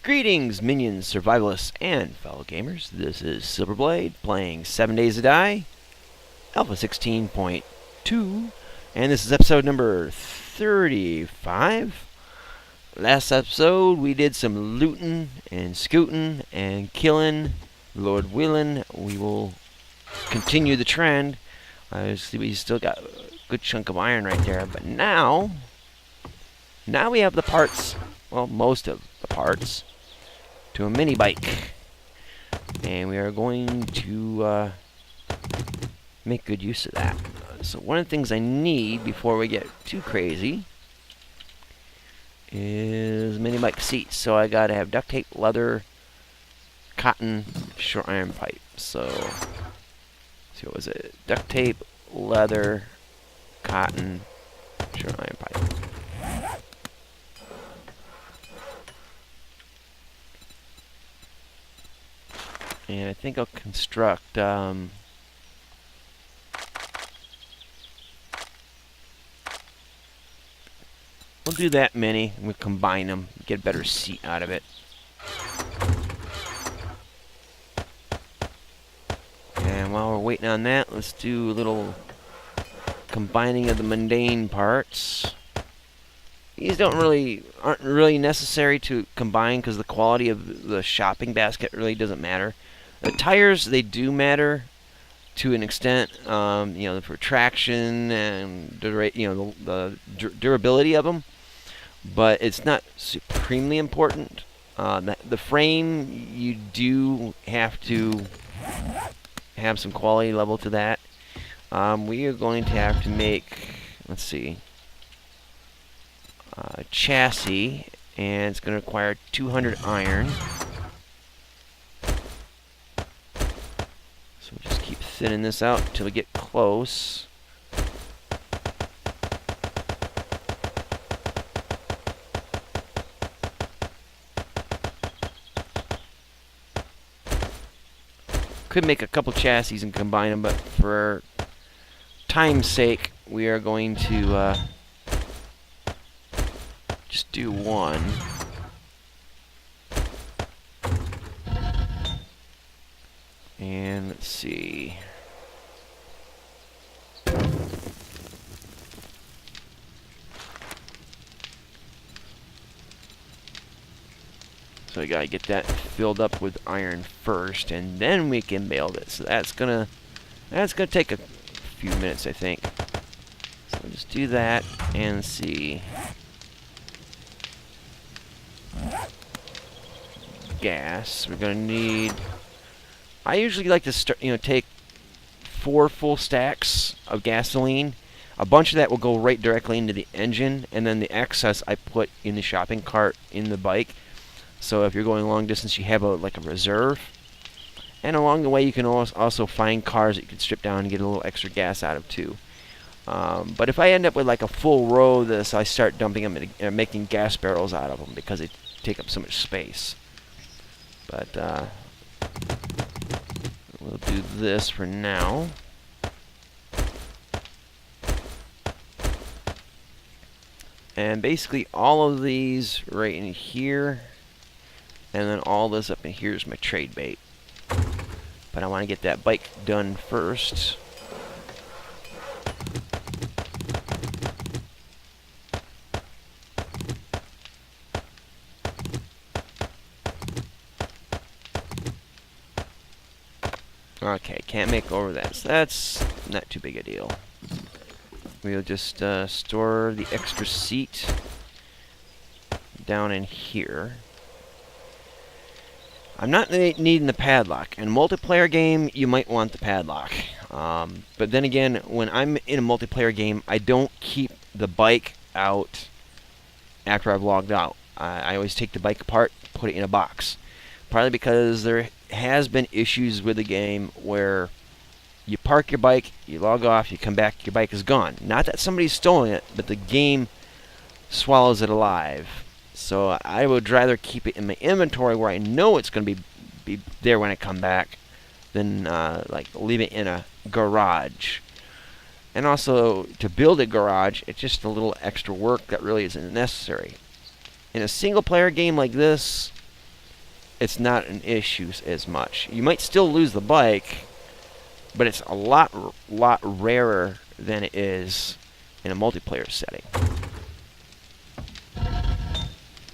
Greetings, minions, survivalists, and fellow gamers. This is Silverblade playing 7 Days to Die, Alpha 16.2, and this is episode number 35. Last episode, we did some looting and scooting and killing. Lord willing, we will continue the trend. We still got a good chunk of iron right there, but now we have the parts, well, most of the parts, to a mini bike, and we are going to make good use of that. So one of the things I need before we get too crazy is mini bike seats. So I gotta have duct tape, leather, cotton, short iron pipe. So what was it? Duct tape, leather, cotton, short iron pipe. And I think I'll construct we'll do that many, and we'll combine them, get a better seat out of it. And while we're waiting on that, let's do a little combining of the mundane parts. These aren't really necessary to combine because the quality of the shopping basket really doesn't matter. The tires, they do matter to an extent, for traction and the durability of them, but it's not supremely important. The frame, you do have to have some quality level to that. We are going to have to make, let's see, a chassis, and it's going to require 200 iron. So we'll just keep thinning this out until we get close. Could make a couple chassis and combine them, but for time's sake, we are going to just do one. And let's see. So we gotta get that filled up with iron first, and then we can build it. So that's gonna take a few minutes, I think. So we'll just do that and see. Gas. We're gonna need. I usually like to take 4 full stacks of gasoline. A bunch of that will go right directly into the engine, and then the excess I put in the shopping cart in the bike. So if you're going long distance, you have a reserve. And along the way, you can also find cars that you can strip down and get a little extra gas out of too. But if I end up with like a full row of this, I start dumping them and making gas barrels out of them because they take up so much space. But we'll do this for now. And basically all of these right in here, and then all this up in here is my trade bait. But I want to get that bike done first. Okay, can't make over that, so that's not too big a deal. We'll just store the extra seat down in here. I'm not needing the padlock. In a multiplayer game, you might want the padlock. But then again, when I'm in a multiplayer game, I don't keep the bike out after I've logged out. I always take the bike apart, put it in a box. Partly because there has been issues with the game where you park your bike, you log off, you come back, your bike is gone. Not that somebody's stolen it, but the game swallows it alive. So I would rather keep it in my inventory where I know it's going to be there when I come back than leave it in a garage. And also, to build a garage, it's just a little extra work that really isn't necessary. In a single-player game like this, it's not an issue as much. You might still lose the bike, but it's a lot rarer than it is in a multiplayer setting.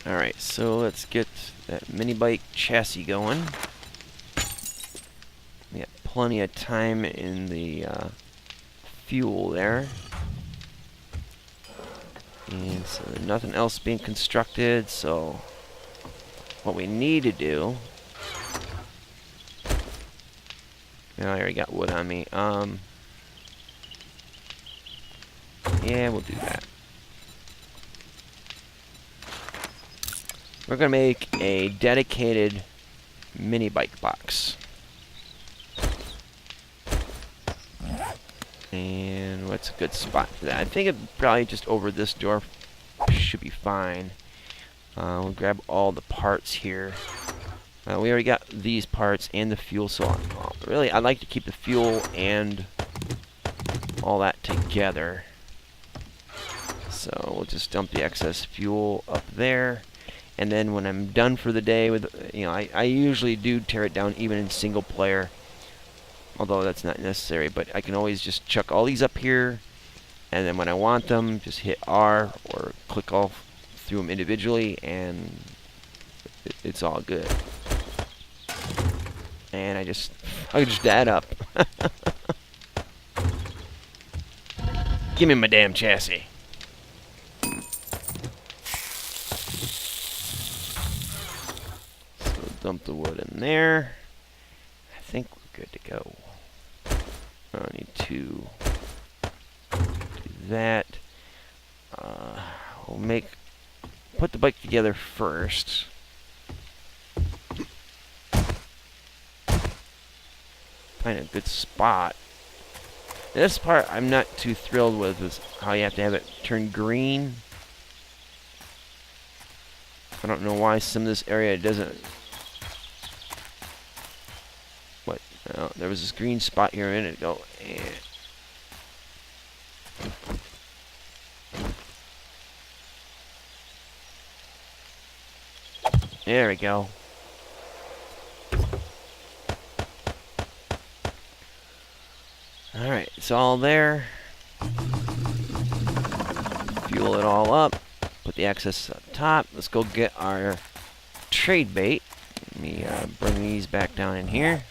Alright, so let's get that mini bike chassis going. We got plenty of time in the fuel there. And so nothing else being constructed, so what we need to do... I already got wood on me. Yeah, we'll do that. We're going to make a dedicated mini bike box. And what's a good spot for that? I think it probably just over this door should be fine. We'll grab all the parts here. We already got these parts and the fuel, so really I'd like to keep the fuel and all that together. So we'll just dump the excess fuel up there. And then when I'm done for the day with, I usually do tear it down even in single player. Although that's not necessary, but I can always just chuck all these up here, and then when I want them, just hit R or click all through them individually, and it's all good. And I just add up. Give me my damn chassis. So dump the wood in there. I think we're good to go. I need to do that. We'll put the bike together first. Find a good spot. This part I'm not too thrilled with is how you have to have it turn green. I don't know why some of this area doesn't. There was this green spot here a minute ago. There we go. Alright, it's all there. Fuel it all up. Put the excess up top. Let's go get our trade bait. Let me bring these back down in here.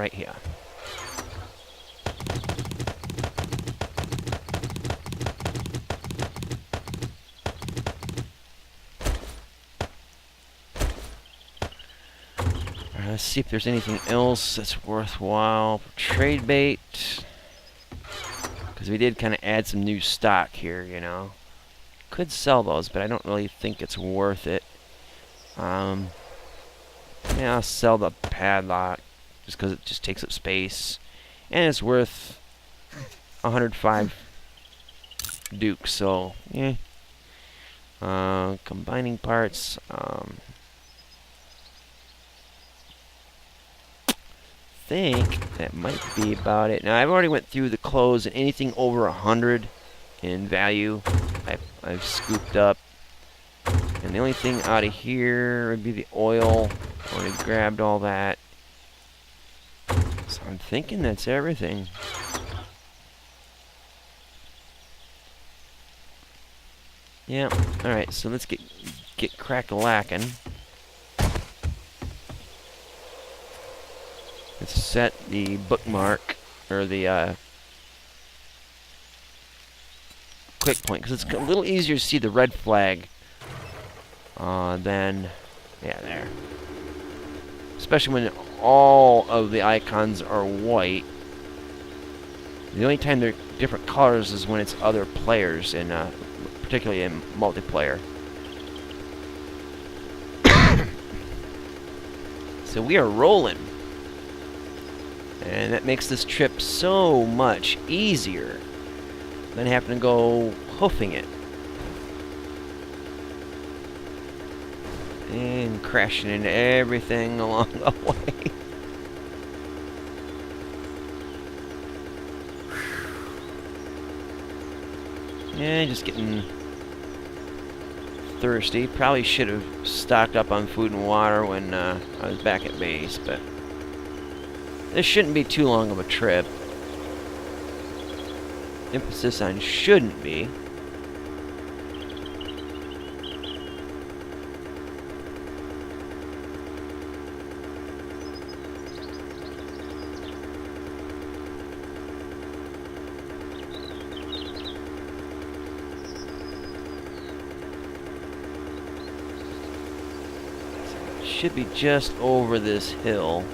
Right here. Let's see if there's anything else that's worthwhile for trade bait. Because we did kind of add some new stock here, Could sell those, but I don't really think it's worth it. Yeah, I'll sell the padlock just because it just takes up space, and it's worth 105 dukes. So yeah. Combining parts. Think that might be about it. Now I've already went through the clothes, and anything over 100 in value I've scooped up. And the only thing out of here would be the oil. I already grabbed all that. So I'm thinking that's everything. Yeah. Alright, so let's get crack-a-lackin'. Let's set the bookmark, or the quick point, because it's a little easier to see the red flag than, yeah, there. Especially when all of the icons are white. The only time they're different colors is when it's other players, in, particularly in multiplayer. So we are rolling. And that makes this trip so much easier than having to go hoofing it. And crashing into everything along the way. Yeah, just getting thirsty. Probably should have stocked up on food and water when I was back at base, but this shouldn't be too long of a trip. Emphasis on shouldn't be. Should be just over this hill.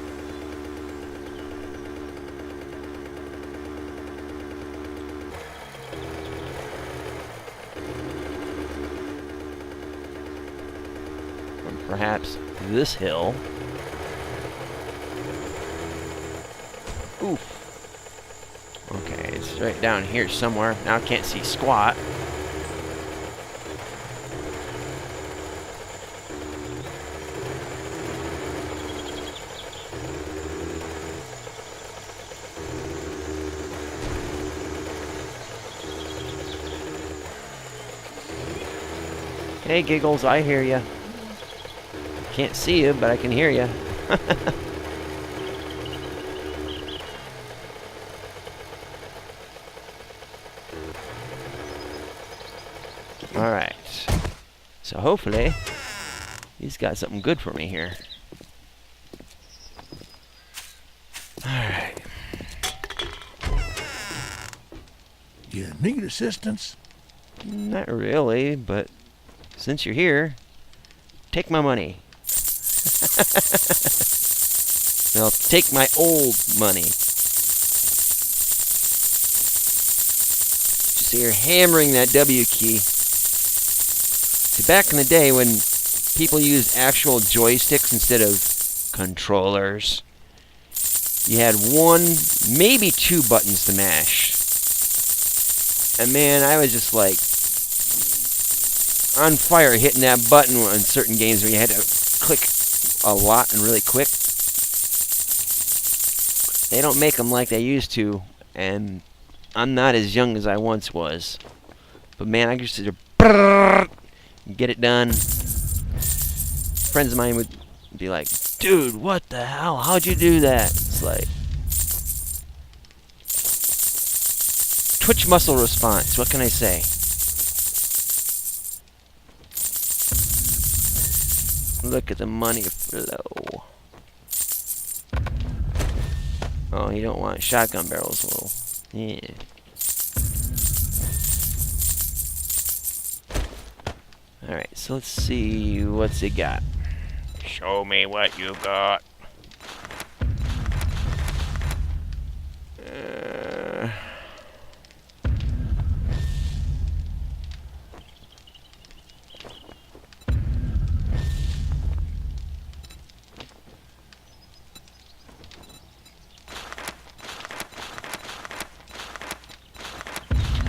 Or perhaps this hill. Oof. Okay, it's right down here somewhere. Now I can't see squat. Hey, Giggles, I hear ya. Can't see you, but I can hear ya. Alright. So hopefully, he's got something good for me here. Alright. You need assistance? Not really, but since you're here, take my money. Well, take my old money. So you're hammering that W key. See, back in the day when people used actual joysticks instead of controllers, you had one, maybe two buttons to mash. And man, I was just like on fire hitting that button on certain games where you had to click a lot and really quick. They don't make them like they used to, and I'm not as young as I once was. But man, I used to get it done. Friends of mine would be like, dude, what the hell? How'd you do that? It's like twitch muscle response. What can I say? Look at the money flow. Oh, you don't want shotgun barrels. Well, yeah. Alright, so let's see what's it got. Show me what you got.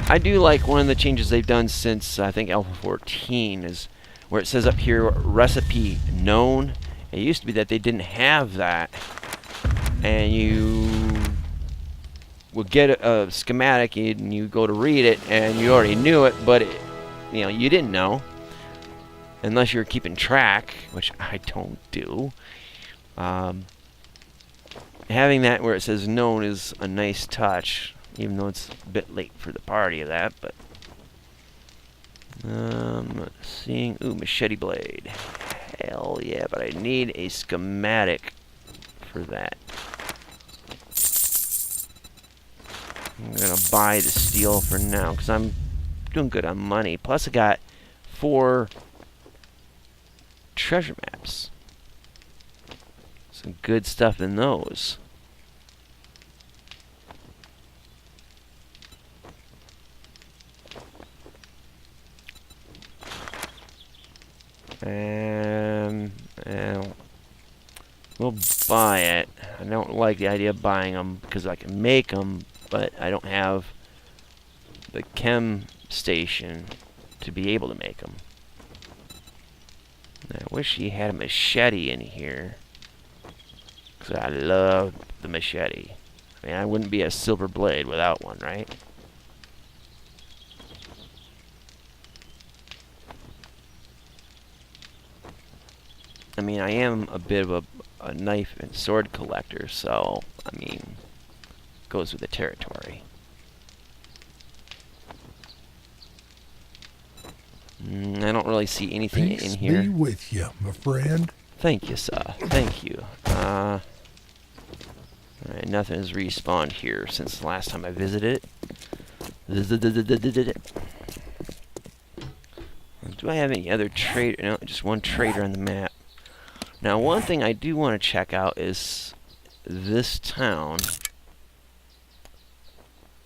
I do like one of the changes they've done since, I think, Alpha 14 is where it says up here, recipe known. It used to be that they didn't have that. And you would get a schematic and you go to read it and you already knew it, but it, you know, you didn't know. Unless you're keeping track, which I don't do. Having that where it says known is a nice touch. Even though it's a bit late for the party of that, but seeing, ooh, machete blade. Hell yeah, but I need a schematic for that. I'm gonna buy the steel for now because I'm doing good on money. Plus, I got 4 treasure maps. Some good stuff in those. And we'll buy it. I don't like the idea of buying them because I can make them, but I don't have the chem station to be able to make them. I wish he had a machete in here because I love the machete. I mean, I wouldn't be a silver blade without one, right? I mean, I am a bit of a knife and sword collector, so, I mean, goes with the territory. I don't really see anything Peace in here. be with you, my friend. Thank you, sir. Thank you. Alright, nothing has respawned here since the last time I visited it. Do I have any other trader? No, just one trader on the map. Now, one thing I do want to check out is this town.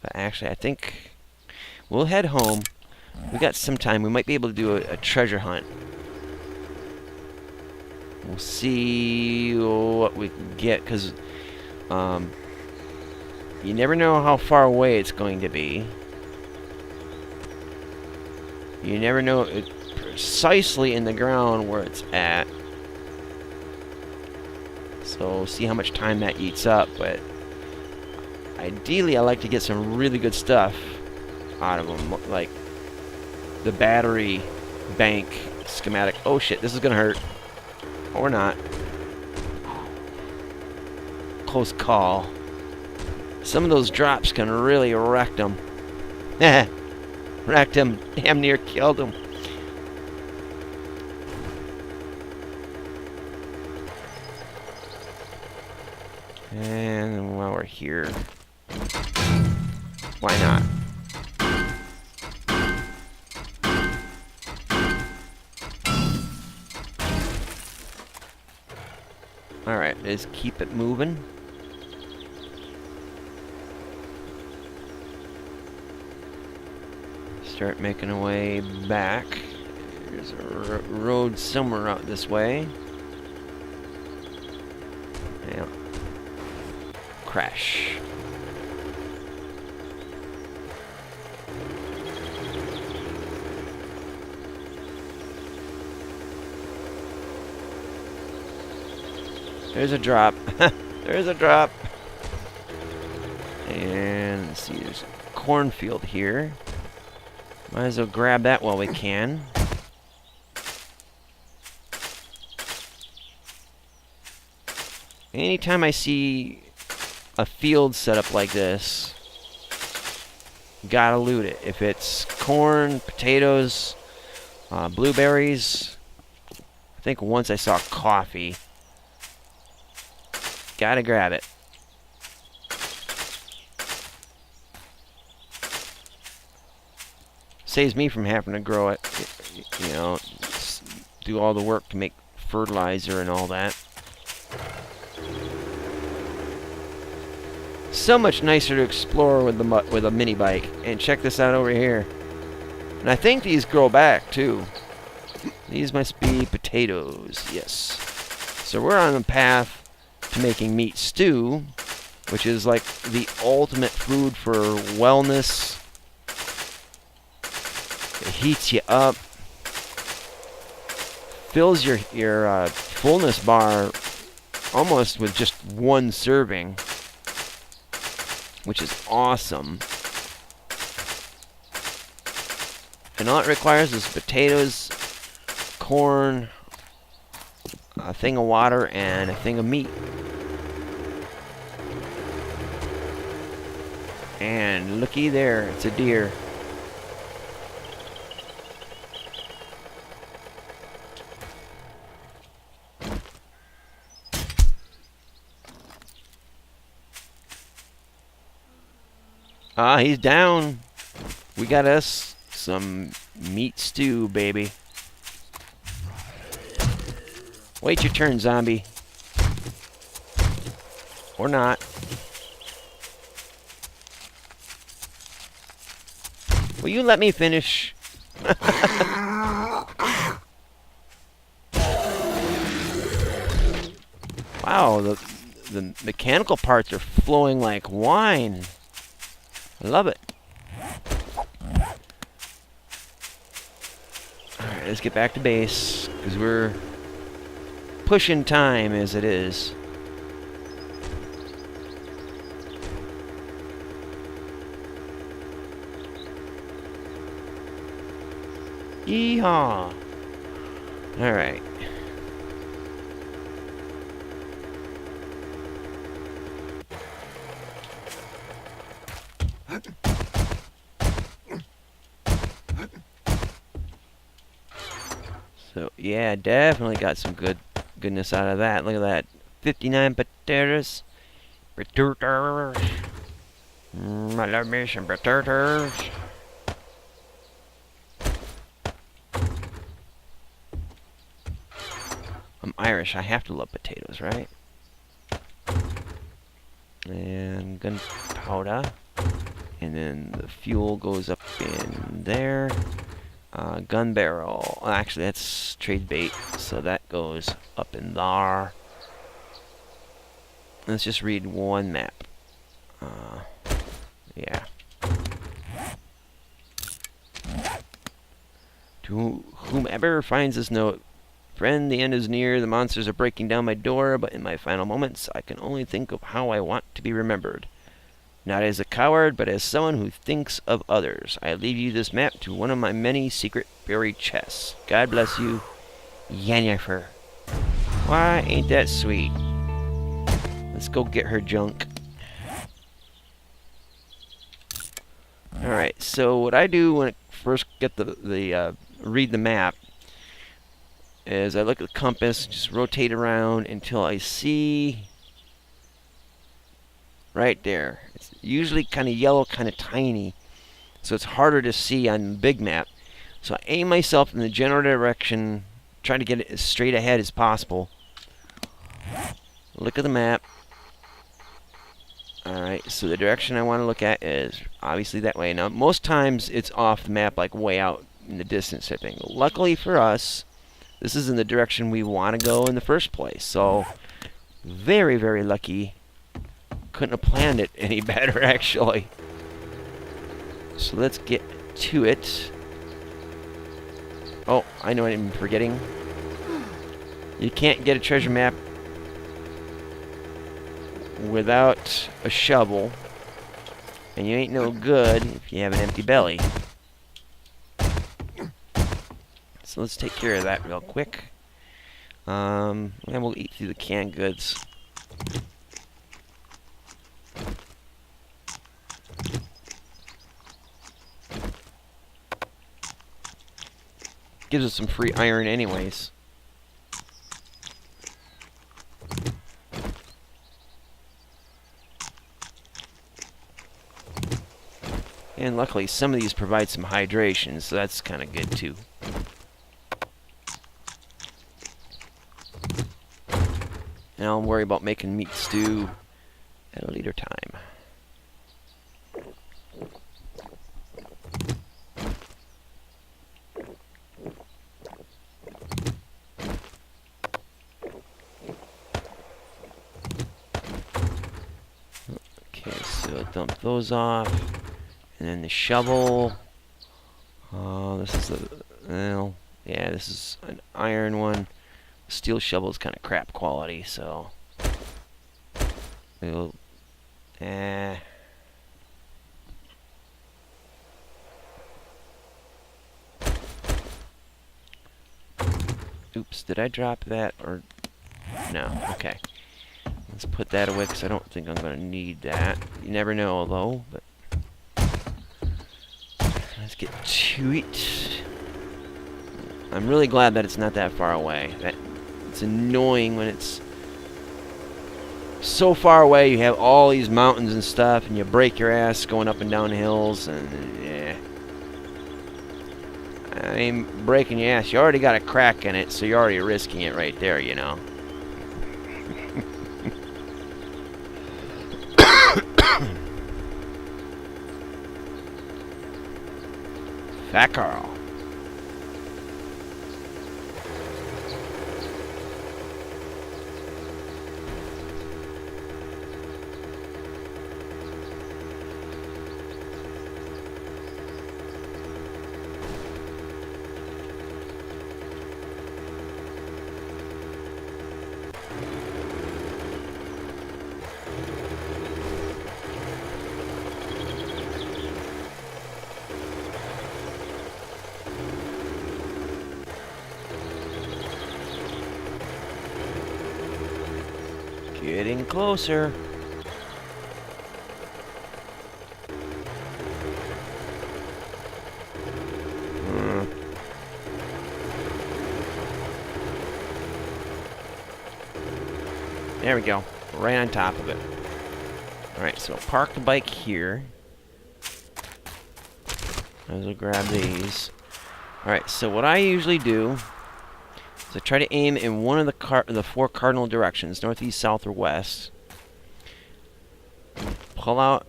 But actually, I think we'll head home. We got some time. We might be able to do a treasure hunt. We'll see what we can get, because you never know how far away it's going to be. You never know precisely in the ground where it's at. So see how much time that eats up, but ideally I like to get some really good stuff out of them, like the battery bank schematic. Oh shit, this is gonna hurt. Or not. Close call. Some of those drops can really wreck them. Wrecked him. Damn near killed him. And while we're here, why not? Alright, let's keep it moving. Start making our way back. There's a road somewhere out this way. Yeah. Crash. There's a drop. There's a drop. And let's see, there's a cornfield here. Might as well grab that while we can. Anytime I see a field set up like this, gotta loot it. If it's corn, potatoes, blueberries, I think once I saw coffee. Gotta grab it. Saves me from having to grow it, you know, do all the work to make fertilizer and all that. So much nicer to explore with a mini bike. And check this out over here. And I think these grow back too. These must be potatoes. Yes. So we're on the path to making meat stew, which is like the ultimate food for wellness. It heats you up, fills your fullness bar almost with just one serving, which is awesome. And all it requires is potatoes, corn, a thing of water, and a thing of meat. And looky there, it's a deer. Ah, he's down. We got us some meat stew, baby. Wait your turn, zombie. Or not. Will you let me finish? Wow, the mechanical parts are flowing like wine. I love it. Alright, let's get back to base, because we're pushing time as it is. Yeehaw! Alright. So, yeah, definitely got some goodness out of that. Look at that. 59 potatoes. Potatoes. I love me some potatoes. I'm Irish. I have to love potatoes, right? And gunpowder. And then the fuel goes up in there. Gun barrel. Well, actually, that's trade bait, so that goes up in there. Let's just read one map. Yeah. To whomever finds this note, friend, the end is near. The monsters are breaking down my door, but in my final moments, I can only think of how I want to be remembered. Not as a coward, but as someone who thinks of others. I leave you this map to one of my many secret buried chests. God bless you, Yennefer. Why, ain't that sweet? Let's go get her junk. Alright, so what I do when I first get read the map is I look at the compass, just rotate around until I see right there. It's usually kind of yellow, kind of tiny, so it's harder to see on the big map. So I aim myself in the general direction, trying to get it as straight ahead as possible. Look at the map. Alright, so the direction I want to look at is obviously that way. Now, most times it's off the map, like way out in the distance, I think. Luckily for us, this is in the direction we want to go in the first place. So, very, very lucky. Couldn't have planned it any better, actually. So let's get to it. Oh, I know what I'm forgetting. You can't get a treasure map without a shovel, and you ain't no good if you have an empty belly. So let's take care of that real quick. And we'll eat through the canned goods. Gives us some free iron anyways. And luckily, some of these provide some hydration, so that's kind of good too. And I'll worry about making meat stew at a later time. Okay, so dump those off. And then the shovel. This is well, yeah, this is an iron one. Steel shovel is kind of crap quality, so we'll. Oops, did I drop that or no? Okay, let's put that away because I don't think I'm going to need that. You never know, though. But let's get to it. I'm really glad that it's not that far away. It's annoying when it's so far away. You have all these mountains and stuff, and you break your ass going up and down hills, and yeah. I mean, breaking your ass. You already got a crack in it, so you're already risking it right there, you know. Fat Carl. Getting closer. There we go. Right on top of it. Alright, so park the bike here. I will grab these. Alright, so what I usually do is I try to aim in one of the 4 cardinal directions, northeast, south, or west. Pull out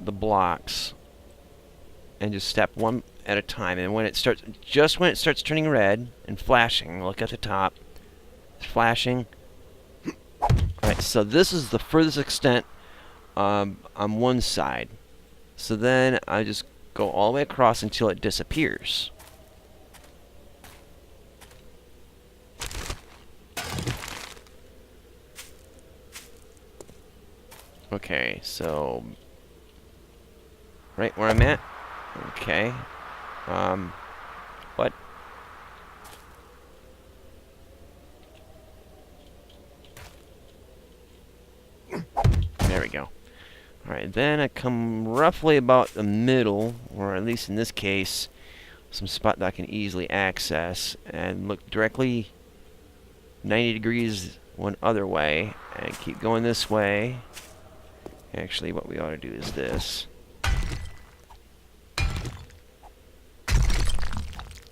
the blocks and just step one at a time. And when it starts, just when it starts turning red and flashing, look at the top. It's flashing. Alright, so this is the furthest extent on one side. So then I just go all the way across until it disappears. Okay, so right where I'm at. Okay. What? There we go. Alright, then I come roughly about the middle, or at least in this case, some spot that I can easily access, and look directly 90 degrees one other way, and keep going this way. Actually, what we ought to do is this.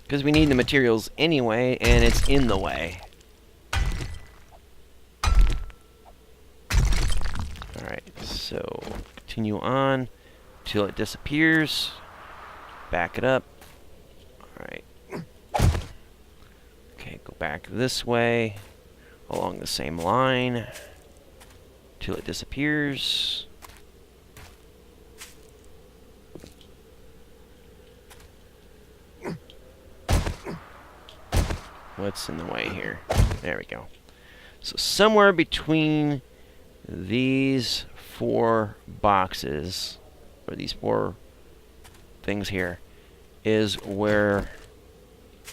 Because we need the materials anyway, and it's in the way. Alright, so continue on till it disappears. Back it up. Alright. Okay, go back this way along the same line till it disappears. What's in the way here? There we go. So somewhere between these 4 boxes, or these 4 things here, is where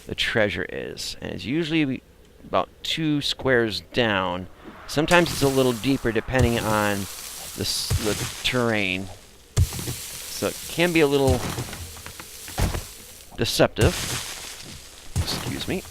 the treasure is. And it's usually about 2 squares down. Sometimes it's a little deeper depending on the terrain. So it can be a little deceptive. Excuse me.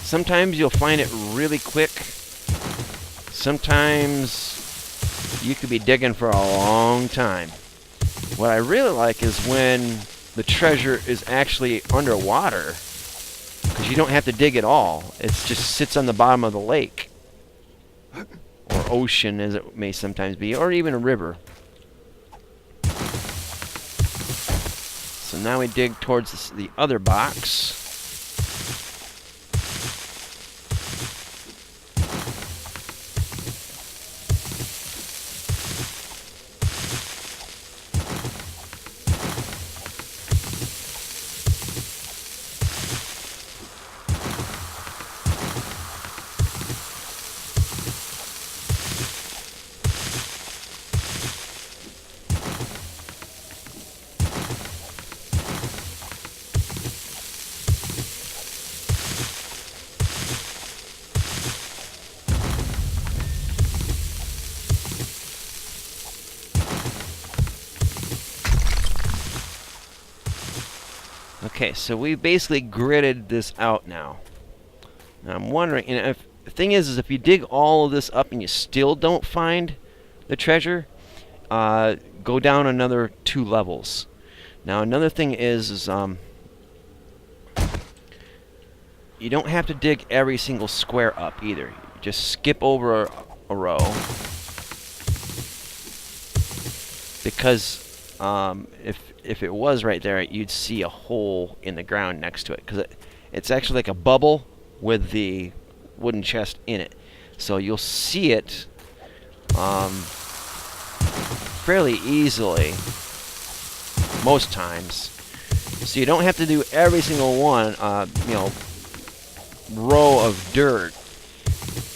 Sometimes you'll find it really quick. Sometimes you could be digging for a long time. What I really like is when the treasure is actually underwater, because you don't have to dig at all. It just sits on the bottom of the lake, or ocean as it may sometimes be, or even a river. So now we dig towards the other box. Okay, so we basically gridded this out now. Now I'm wondering, and if the thing is if you dig all of this up and you still don't find the treasure, go down another 2 levels. Now another thing is you don't have to dig every single square up either. You just skip over a row, because if it was right there, you'd see a hole in the ground next to it, because it's actually like a bubble with the wooden chest in it. So you'll see it fairly easily most times. So you don't have to do every single one, row of dirt.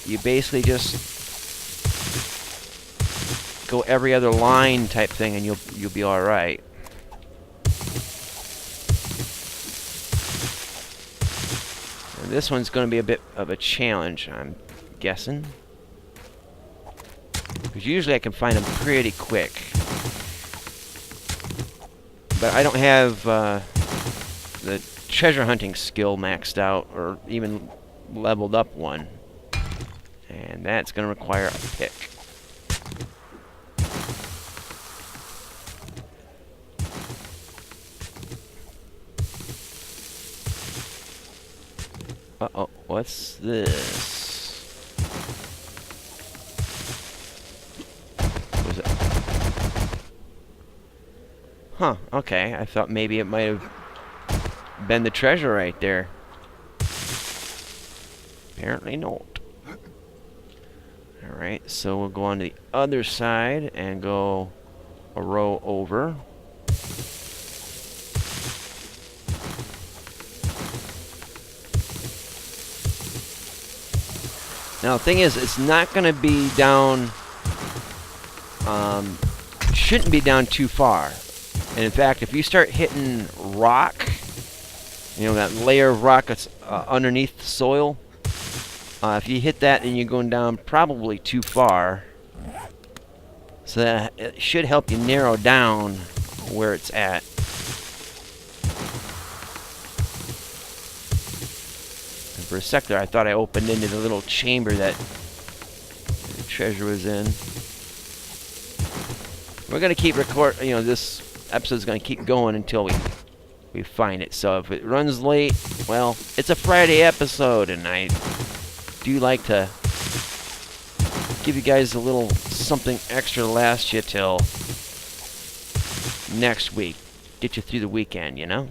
you basically just go every other line type thing, and you'll be all right. And this one's going to be a bit of a challenge, I'm guessing, because usually I can find them pretty quick. But I don't have the treasure hunting skill maxed out, or even leveled up one. And that's going to require a pick. Uh-oh, what's this? What was it? Huh, okay. I thought maybe it might have been the treasure right there. Apparently not. Alright, so we'll go on to the other side and go a row over. Now the thing is, it's not going to be down, shouldn't be down too far. And in fact, if you start hitting rock, you know, that layer of rock that's underneath the soil, if you hit that and you're going down probably too far, so that it should help you narrow down where it's at. And for a sec there, I thought I opened into the little chamber that the treasure was in. We're gonna keep this episode's gonna keep going until we find it. So if it runs late, well, it's a Friday episode, and I do like to give you guys a little something extra to last you till next week. Get you through the weekend, you know?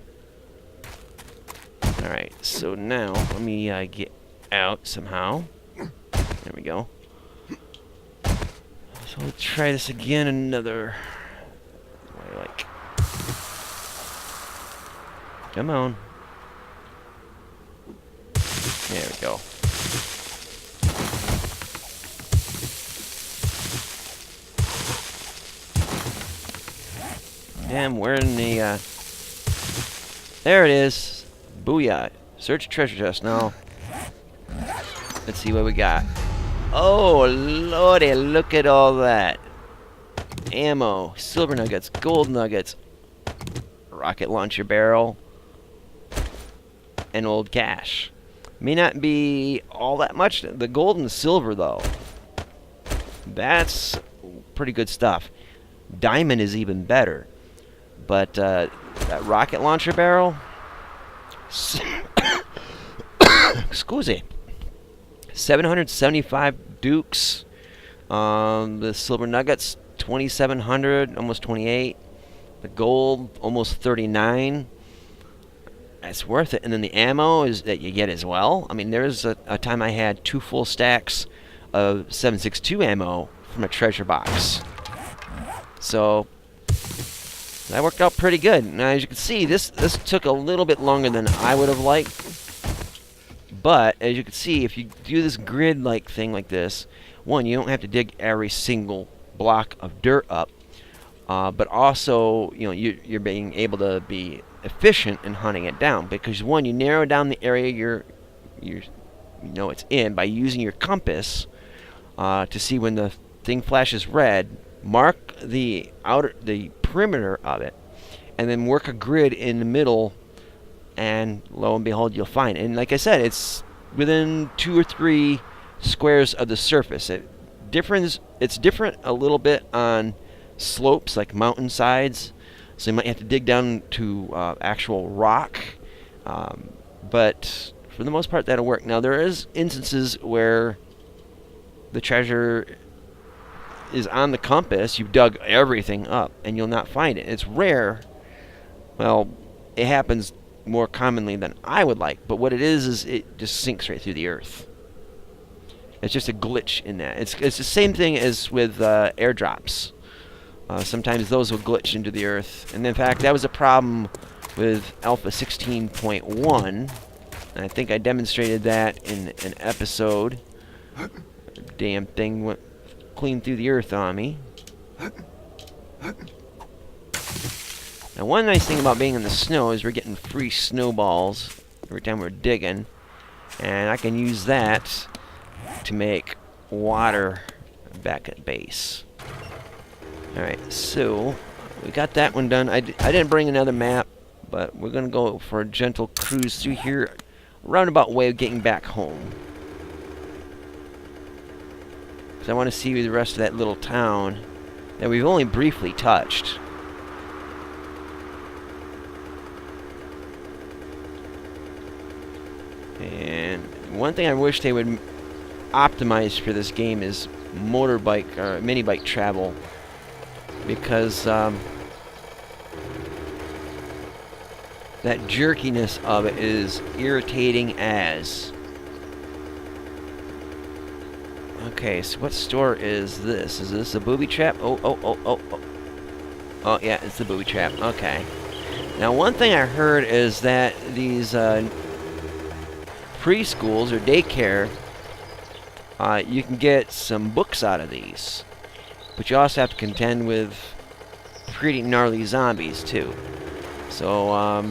Alright, so now let me get out somehow. There we go. So we'll try this again another way, like. Come on. There we go. Damn, where in the, there it is. Booyah. Search treasure chest now. Let's see what we got. Oh, lordy, look at all that. Ammo, silver nuggets, gold nuggets, rocket launcher barrel, and old cash. May not be all that much. The gold and the silver, though, that's pretty good stuff. Diamond is even better. But that rocket launcher barrel, excuse me, 775 dukes. The silver nuggets, 2,700, almost 28. The gold, almost 39. That's worth it. And then the ammo is that you get as well. I mean, there's a time I had 2 full stacks of 7.62 ammo from a treasure box. So that worked out pretty good. Now, as you can see, this took a little bit longer than I would have liked. But, as you can see, if you do this grid-like thing like this, one, you don't have to dig every single block of dirt up. But also, you know, you're being able to be efficient in hunting it down. Because, one, you narrow down the area you know it's in by using your compass to see when the thing flashes red. Mark the perimeter of it, and then work a grid in the middle, and lo and behold, you'll find it. And like I said, it's within 2 or 3 squares of the surface. It's different a little bit on slopes like mountain sides, so you might have to dig down to actual rock, but for the most part that'll work. Now there is instances where the treasure is on the compass, you've dug everything up, and you'll not find it. It's rare. Well, it happens more commonly than I would like, but what it is it just sinks right through the earth. It's just a glitch in that. It's the same thing as with airdrops. Sometimes those will glitch into the earth, and in fact, that was a problem with Alpha 16.1, and I think I demonstrated that in an episode The damn thing went clean through the earth on me. Now, one nice thing about being in the snow is we're getting free snowballs every time we're digging. And I can use that to make water back at base. Alright, so we got that one done. I didn't bring another map, but we're going to go for a gentle cruise through here, roundabout way of getting back home. Because I want to see the rest of that little town that we've only briefly touched. And one thing I wish they would optimize for this game is motorbike or mini bike travel, because that jerkiness of it is irritating as. Okay, so what store is this? Is this a booby trap? Oh, yeah, it's the booby trap. Okay. Now, one thing I heard is that these preschools or daycare, you can get some books out of these, but you also have to contend with pretty gnarly zombies too. So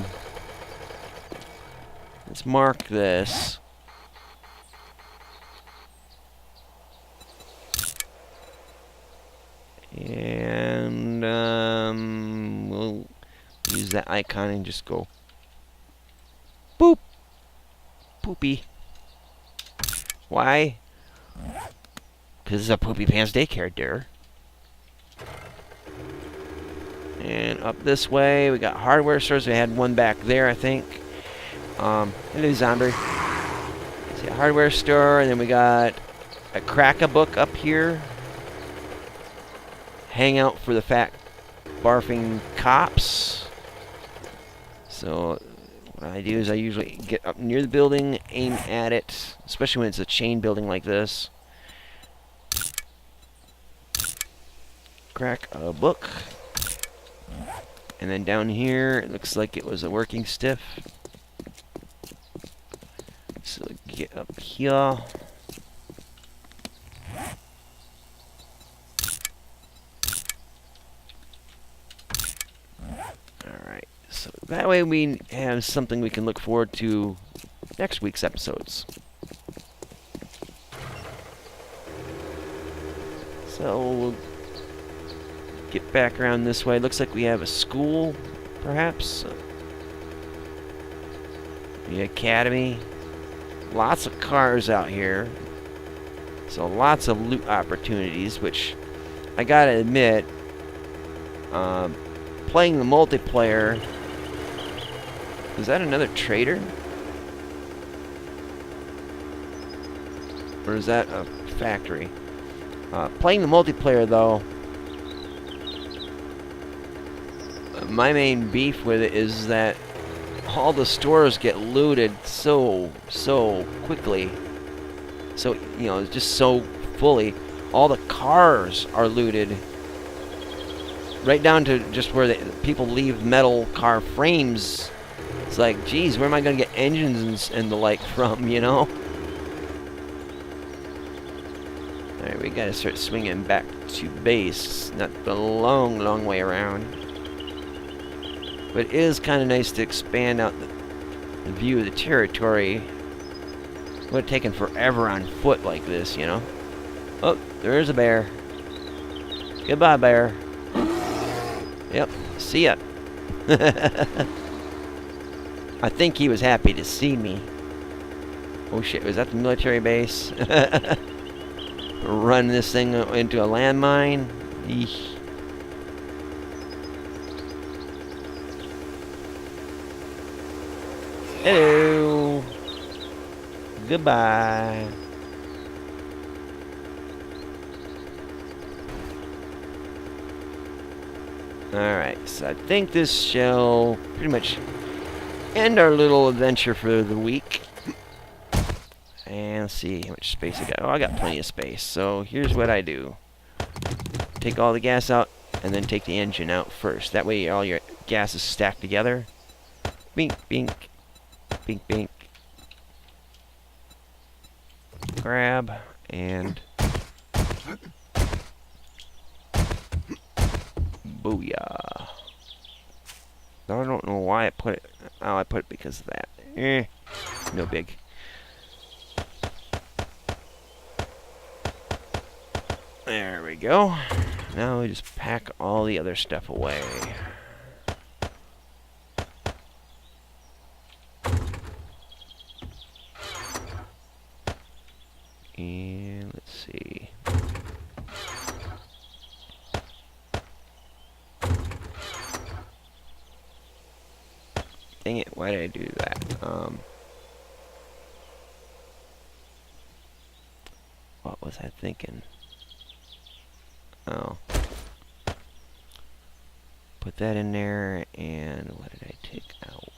let's mark this. And we'll use that icon and just go boop. Poopy. Why? Because it's a Poopy Pants daycare, dear. And up this way, we got hardware stores. We had one back there, I think. Hello, zombie. See a hardware store, and then we got a crack-a-book up here. Hang out for the fat, barfing cops. So what I do is I usually get up near the building, aim at it, especially when it's a chain building like this. Crack a book. And then down here, it looks like it was a working stiff. So get up here. Alright, so that way we have something we can look forward to next week's episodes. So we'll get back around this way. Looks like we have a school, perhaps. The academy. Lots of cars out here. So lots of loot opportunities, which I gotta admit, playing the multiplayer. Is that another trader? Or is that a factory? Playing the multiplayer, though, my main beef with it is that all the stores get looted so quickly. So, you know, just so fully. All the cars are looted. Right down to just where people leave metal car frames. It's like, geez, where am I going to get engines and the like from, you know? Alright, we got to start swinging back to base. Not the long way around. But it is kind of nice to expand out the view of the territory. It would have taken forever on foot like this, you know? Oh, there's a bear. Goodbye, bear. Yep, see ya. I think he was happy to see me. Oh shit, was that the military base? Run this thing into a landmine. Eesh. Hello. Goodbye. Alright, so I think this shall pretty much end our little adventure for the week. And let's see how much space I got. Oh, I got plenty of space. So here's what I do. Take all the gas out, and then take the engine out first. That way all your gas is stacked together. Bink, bink. Bink, bink. Grab, and Booyah. I don't know why I put it. Oh, I put it because of that. No big. There we go. Now we just pack all the other stuff away. And let's see. Dang it, why did I do that? What was I thinking? Oh. Put that in there, and what did I take out?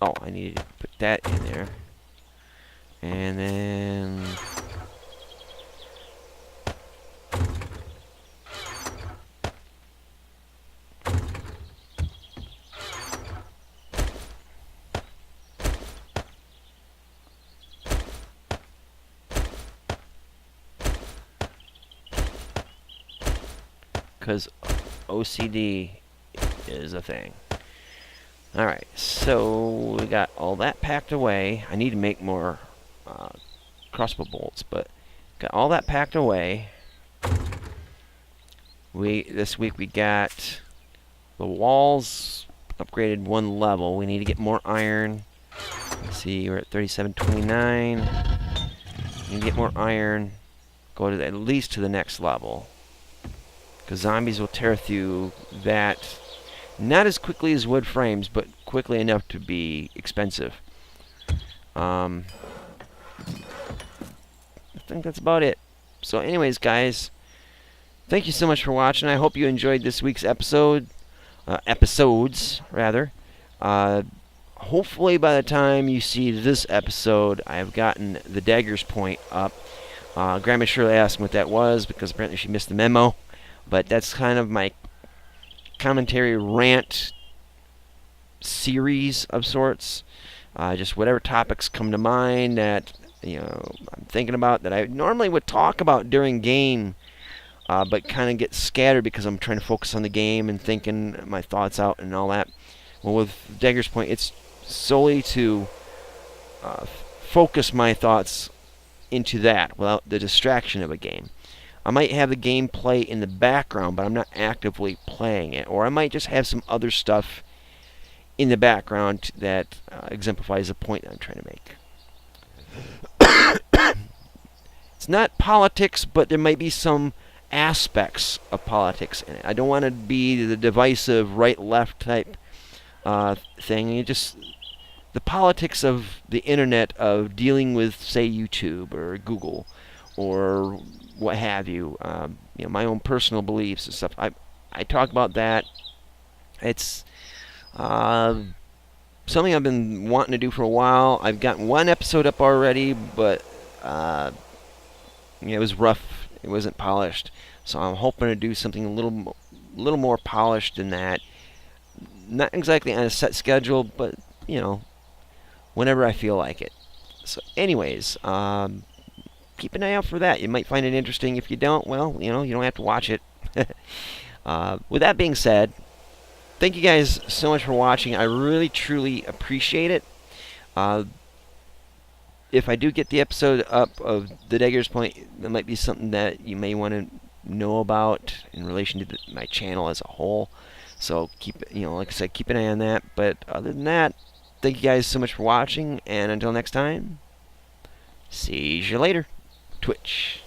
Oh, I needed to put that in there. And then... because OCD is a thing. Alright, so we got all that packed away. I need to make more crossbow bolts, but got all that packed away. This week we got the walls upgraded one level. We need to get more iron. Let's see, we're at 3729. We need to get more iron. Go to at least to the next level. Because zombies will tear through that, not as quickly as wood frames, but quickly enough to be expensive. I think that's about it. So anyways, guys, thank you so much for watching. I hope you enjoyed this week's episodes, rather. Hopefully by the time you see this episode, I have gotten the dagger's point up. Grandma Shirley asked what that was, because apparently she missed the memo. But that's kind of my commentary rant series of sorts. Just whatever topics come to mind that I'm thinking about that I normally would talk about during game, but kind of get scattered because I'm trying to focus on the game and thinking my thoughts out and all that. Well, with Dagger's Point, it's solely to focus my thoughts into that without the distraction of a game. I might have the gameplay in the background, but I'm not actively playing it. Or I might just have some other stuff in the background that exemplifies the point that I'm trying to make. It's not politics, but there might be some aspects of politics in it. I don't want to be the divisive right-left type thing. The politics of the internet, of dealing with, say, YouTube or Google or what have you, my own personal beliefs and stuff. I talk about that. It's something I've been wanting to do for a while. I've gotten one episode up already, but it was rough. It wasn't polished. So I'm hoping to do something a little more polished than that. Not exactly on a set schedule, but whenever I feel like it. So, anyways, keep an eye out for that. You might find it interesting. If you don't, well, you don't have to watch it. With that being said, thank you guys so much for watching. I really, truly appreciate it. If I do get the episode up of the Dagger's Point, that might be something that you may want to know about in relation to my channel as a whole. So like I said, keep an eye on that. But other than that, thank you guys so much for watching, and until next time, see you later. Twitch.